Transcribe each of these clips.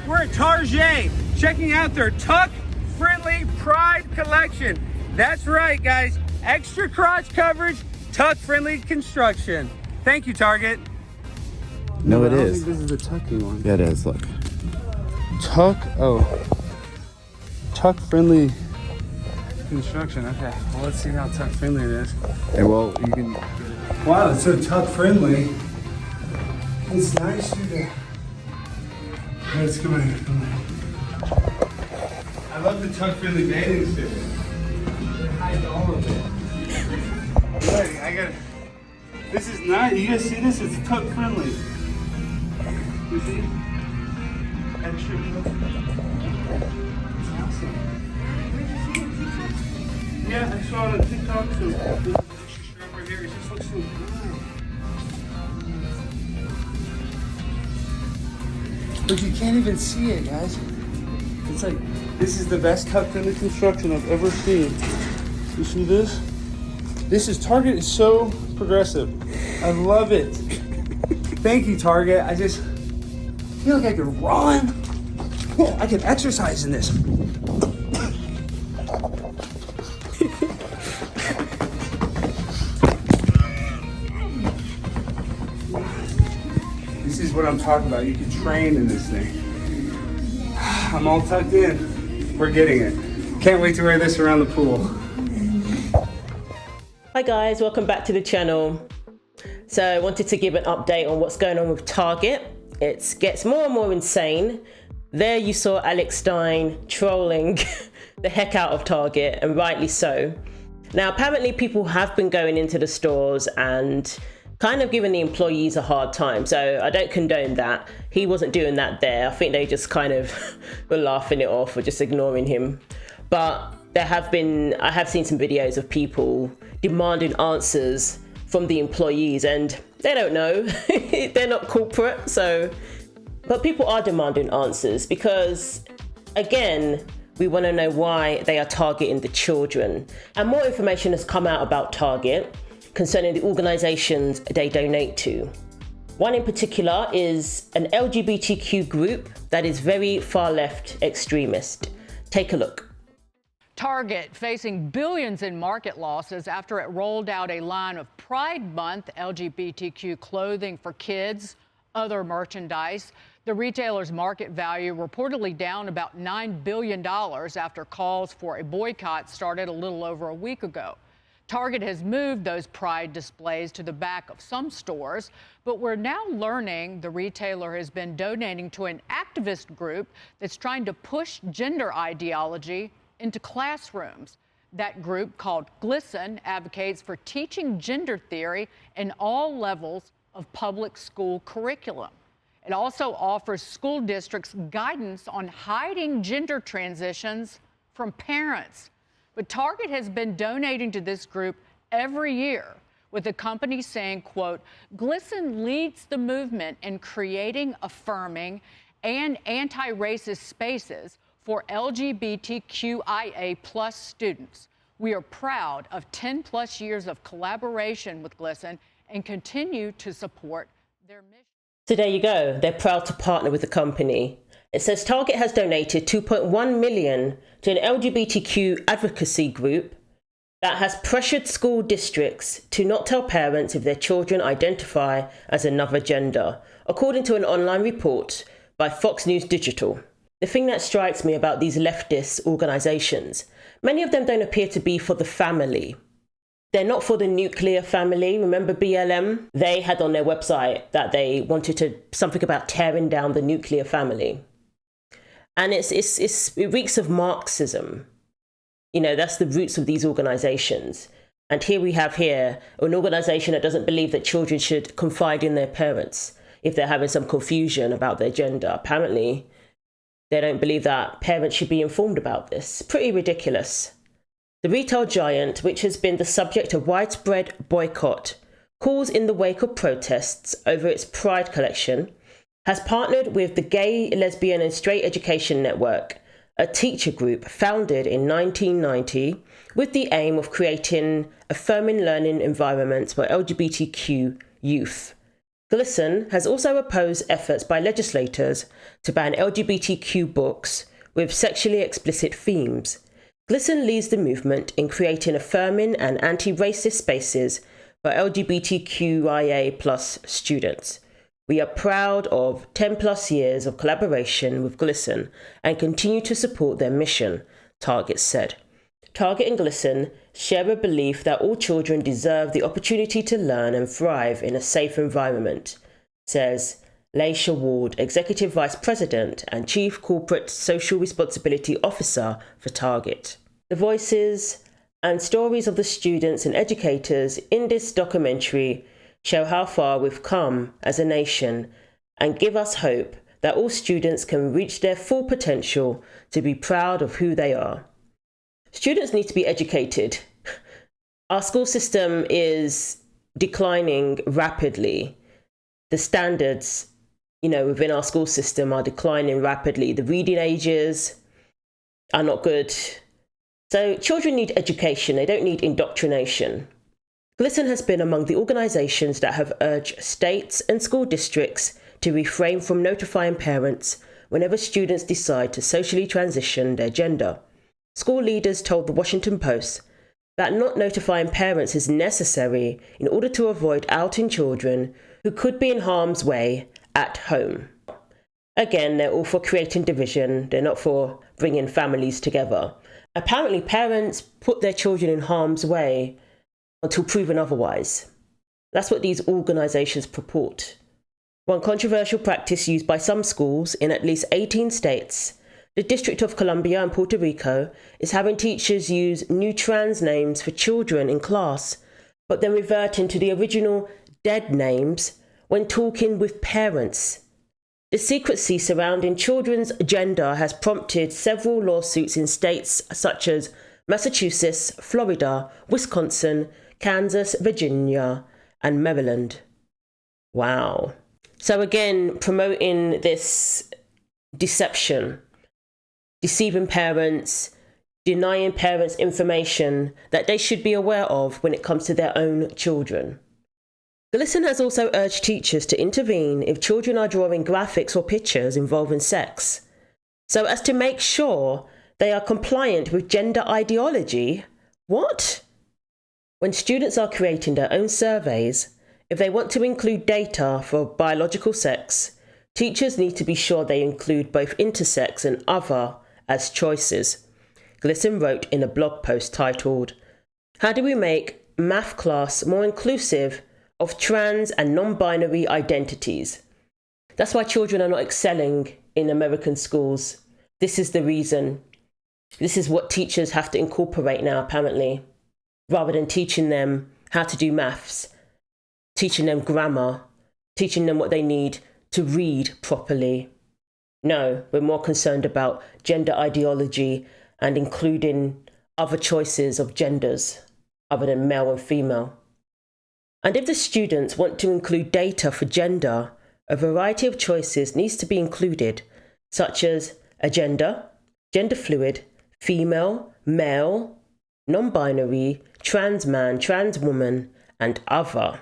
We're at Target, checking out their tuck-friendly Pride collection. That's right, guys. Extra crotch coverage, tuck-friendly construction. Thank you, Target. No, it I don't is. think this is the tucking one. Yeah, it is. Look. Tuck-friendly construction. Okay, well, let's see how tuck-friendly it is. Hey, well, you can. Wow, it's so tuck-friendly. It's nice to. Let's go in. Come on. I love the tuck-friendly bathing suit. It hides all of it. Look, I got. This is nice. You guys see this? It's tuck-friendly. You see? Extra tuck. It's awesome. Yeah, I saw it on TikTok. So there's an extra strap right here. It just looks so good. But you can't even see it, guys. It's like, this is the best tuck-friendly construction I've ever seen. You see this? This is, Target is so progressive. I love it. Thank you, Target. I just feel like I could run. I could exercise in this. This is what I'm talking about. You can train in this thing. I'm all tucked in. We're getting it. Can't wait to wear this around the pool. Hi guys, welcome back to the channel. So I wanted to give an update on what's going on with Target. It gets more and more insane. There you saw Alex Stein trolling the heck out of Target, and rightly so. Now apparently people have been going into the stores and kind of giving the employees a hard time. So I don't condone that. He wasn't doing that there. I think they just kind of were laughing it off or just ignoring him. But I have seen some videos of people demanding answers from the employees, and they don't know. They're not corporate, so. But people are demanding answers because, again, we want to know why they are targeting the children. And more information has come out about Target concerning the organizations they donate to. One in particular is an LGBTQ group that is very far left extremist. Take a look. Target facing billions in market losses after it rolled out a line of Pride Month LGBTQ clothing for kids, other merchandise. The retailer's market value reportedly down about $9 billion after calls for a boycott started a little over a week ago. Target has moved those Pride displays to the back of some stores, but we're now learning the retailer has been donating to an activist group that's trying to push gender ideology into classrooms. That group, called GLSEN, advocates for teaching gender theory in all levels of public school curriculum. It also offers school districts guidance on hiding gender transitions from parents. But Target has been donating to this group every year, with the company saying, quote, GLSEN leads the movement in creating, affirming, and anti-racist spaces for LGBTQIA+ students. We are proud of 10+ years of collaboration with GLSEN and continue to support their mission. So there you go. They're proud to partner with the company. It says Target has donated $2.1 million to an LGBTQ advocacy group that has pressured school districts to not tell parents if their children identify as another gender, according to an online report by Fox News Digital. The thing that strikes me about these leftist organizations, many of them don't appear to be for the family. They're not for the nuclear family. Remember BLM? They had on their website that they wanted to something about tearing down the nuclear family. And it reeks of Marxism. You know, that's the roots of these organizations. And here we have an organization that doesn't believe that children should confide in their parents if they're having some confusion about their gender. Apparently, they don't believe that parents should be informed about this. Pretty ridiculous. The retail giant, which has been the subject of widespread boycott, calls in the wake of protests over its Pride collection, has partnered with the Gay, Lesbian and Straight Education Network, a teacher group founded in 1990 with the aim of creating affirming learning environments for LGBTQ youth. GLSEN has also opposed efforts by legislators to ban LGBTQ books with sexually explicit themes. GLSEN leads the movement in creating affirming and anti-racist spaces for LGBTQIA+ students. We are proud of 10+ years of collaboration with GLSEN and continue to support their mission, Target said. Target and GLSEN share a belief that all children deserve the opportunity to learn and thrive in a safe environment, says Laysha Ward, Executive Vice President and Chief Corporate Social Responsibility Officer for Target. The voices and stories of the students and educators in this documentary show how far we've come as a nation and give us hope that all students can reach their full potential to be proud of who they are. Students need to be educated. Our school system is declining rapidly. The standards, within our school system are declining rapidly. The reading ages are not good. So children need education. They don't need indoctrination. GLSEN has been among the organisations that have urged states and school districts to refrain from notifying parents whenever students decide to socially transition their gender. School leaders told the Washington Post that not notifying parents is necessary in order to avoid outing children who could be in harm's way at home. Again, they're all for creating division. They're not for bringing families together. Apparently, parents put their children in harm's way until proven otherwise. That's what these organisations purport. One controversial practice used by some schools in at least 18 states, the District of Columbia and Puerto Rico, is having teachers use new trans names for children in class, but then reverting to the original dead names when talking with parents. The secrecy surrounding children's gender has prompted several lawsuits in states such as Massachusetts, Florida, Wisconsin, Kansas, Virginia, and Maryland. Wow. So again, promoting this deception, deceiving parents, denying parents information that they should be aware of when it comes to their own children. GLSEN has also urged teachers to intervene if children are drawing graphics or pictures involving sex, so as to make sure they are compliant with gender ideology. What? When students are creating their own surveys, if they want to include data for biological sex, teachers need to be sure they include both intersex and other as choices. GLSEN wrote in a blog post titled, "How do we make math class more inclusive of trans and non-binary identities?" That's why children are not excelling in American schools. This is the reason. This is what teachers have to incorporate now, apparently, rather than teaching them how to do maths, teaching them grammar, teaching them what they need to read properly. No, we're more concerned about gender ideology and including other choices of genders other than male and female. And if the students want to include data for gender, a variety of choices needs to be included, such as agender, gender fluid, female, male, non-binary, trans man, trans woman, and other.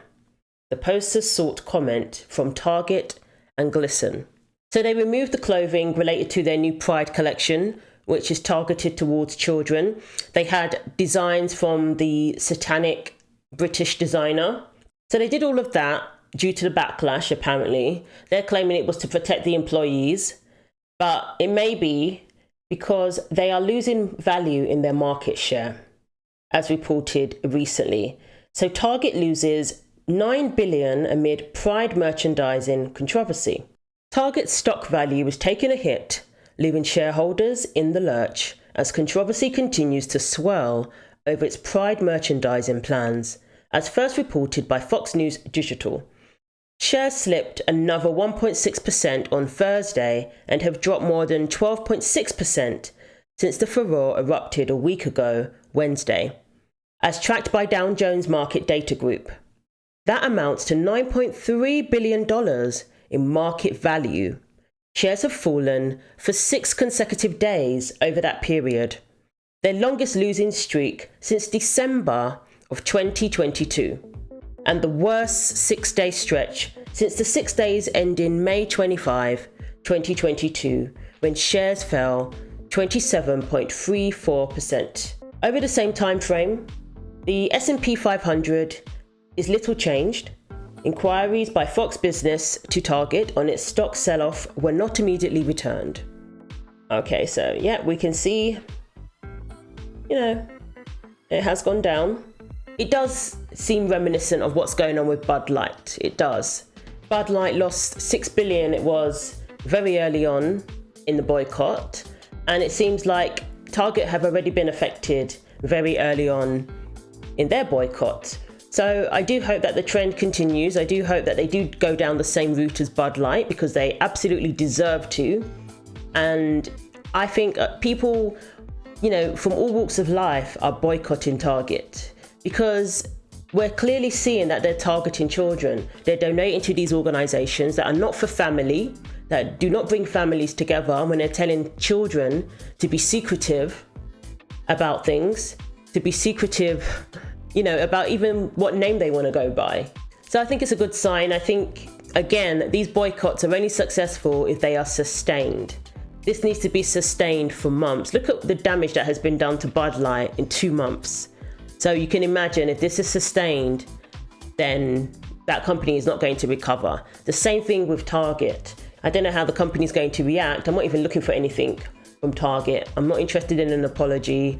The posters sought comment from Target and GLSEN. So they removed the clothing related to their new Pride collection, which is targeted towards children. They had designs from the satanic British designer. So they did all of that due to the backlash, apparently. They're claiming it was to protect the employees, but it may be because they are losing value in their market share, as reported recently. So Target loses $9 billion amid Pride merchandising controversy. Target's stock value was taking a hit, leaving shareholders in the lurch as controversy continues to swirl over its Pride merchandising plans, as first reported by Fox News Digital. Shares slipped another 1.6% on Thursday and have dropped more than 12.6% since the furore erupted a week ago, Wednesday, as tracked by Dow Jones Market Data Group. That amounts to $9.3 billion in market value. Shares have fallen for 6 consecutive days over that period, their longest losing streak since December of 2022, and the worst 6-day stretch since the 6 days ending May 25, 2022, when shares fell 27.34%. Over the same time frame, the S&P 500 is little changed. Inquiries by Fox Business to Target on its stock sell-off were not immediately returned. Okay, so yeah, we can see, it has gone down. It does seem reminiscent of what's going on with Bud Light. It does. Bud Light lost $6 billion, it was very early on in the boycott. And it seems like Target have already been affected very early on in their boycott. So I do hope that the trend continues. I do hope that they do go down the same route as Bud Light, because they absolutely deserve to. And I think people, from all walks of life are boycotting Target, because we're clearly seeing that they're targeting children. They're donating to these organizations that are not for family, that do not bring families together, when they're telling children to be secretive about things, to be secretive, about even what name they want to go by. So I think it's a good sign. I think, again, these boycotts are only successful if they are sustained. This needs to be sustained for months. Look at the damage that has been done to Bud Light in 2 months. So you can imagine if this is sustained, then that company is not going to recover. The same thing with Target. I don't know how the company is going to react. I'm not even looking for anything from Target. I'm not interested in an apology.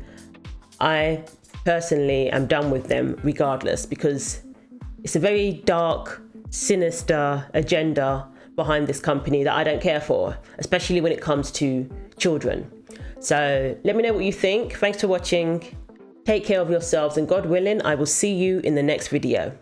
I personally am done with them regardless, because it's a very dark, sinister agenda behind this company that I don't care for, especially when it comes to children. So let me know what you think. Thanks for watching. Take care of yourselves, and God willing, I will see you in the next video.